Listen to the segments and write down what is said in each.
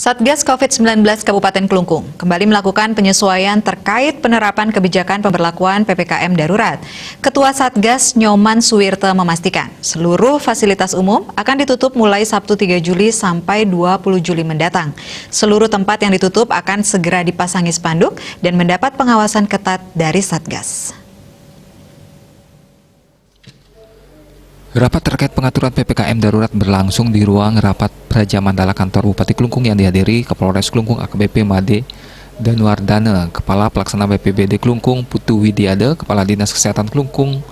Satgas COVID-19 Kabupaten Klungkung kembali melakukan penyesuaian terkait penerapan kebijakan pemberlakuan PPKM darurat. Ketua Satgas Nyoman Suwirte memastikan seluruh fasilitas umum akan ditutup mulai Sabtu 3 Juli sampai 20 Juli mendatang. Seluruh tempat yang ditutup akan segera dipasangi spanduk dan mendapat pengawasan ketat dari Satgas. Rapat terkait pengaturan PPKM darurat berlangsung di ruang rapat Praja Mandala kantor Bupati Klungkung yang dihadiri Kapolres Klungkung AKBP Made Danuardana, Kepala Pelaksana BPBD Klungkung Putu Widiade, Kepala Dinas Kesehatan Klungkung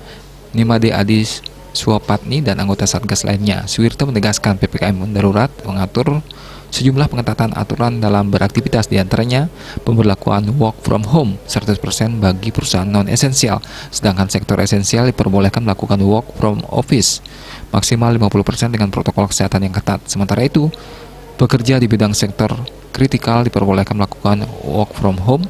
Nimade Adis Suapatni, dan anggota Satgas lainnya. Suwirte menegaskan PPKM darurat mengatur sejumlah pengetatan aturan dalam beraktivitas, diantaranya pemberlakuan work from home 100% bagi perusahaan non-esensial, sedangkan sektor esensial diperbolehkan melakukan work from office maksimal 50% dengan protokol kesehatan yang ketat. Sementara itu, pekerja di bidang sektor kritikal diperbolehkan melakukan work from home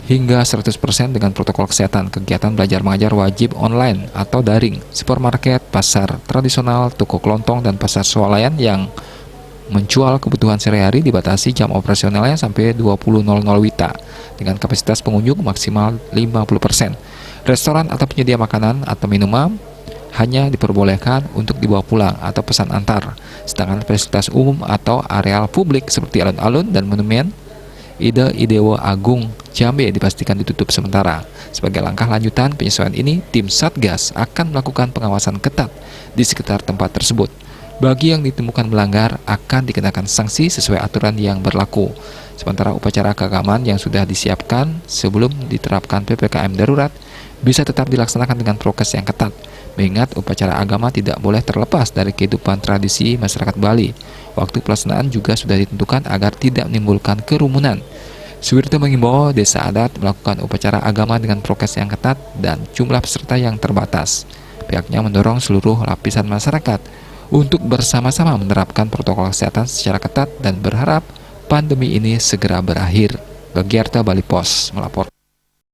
hingga 100% dengan protokol kesehatan. Kegiatan belajar mengajar wajib online atau daring. Supermarket, pasar tradisional, toko kelontong, dan pasar swalayan yang menjual kebutuhan sehari-hari dibatasi jam operasionalnya sampai 20.00 WITA dengan kapasitas pengunjung maksimal 50%. Restoran atau penyedia makanan atau minuman hanya diperbolehkan untuk dibawa pulang atau pesan antar. Sedangkan fasilitas umum atau areal publik seperti alun-alun dan monumen Ida Idewo Agung Jambe dipastikan ditutup sementara. Sebagai langkah lanjutan penyesuaian ini, tim Satgas akan melakukan pengawasan ketat di sekitar tempat tersebut. Bagi yang ditemukan melanggar akan dikenakan sanksi sesuai aturan yang berlaku. Sementara upacara keagamaan yang sudah disiapkan sebelum diterapkan PPKM darurat bisa tetap dilaksanakan dengan prokes yang ketat. Mengingat upacara agama tidak boleh terlepas dari kehidupan tradisi masyarakat Bali. Waktu pelaksanaan juga sudah ditentukan agar tidak menimbulkan kerumunan. Suwirte mengimbau desa adat melakukan upacara agama dengan prokes yang ketat dan jumlah peserta yang terbatas. Pihaknya mendorong seluruh lapisan masyarakat untuk bersama-sama menerapkan protokol kesehatan secara ketat dan berharap pandemi ini segera berakhir. Bagiarta Bali Pos melapor.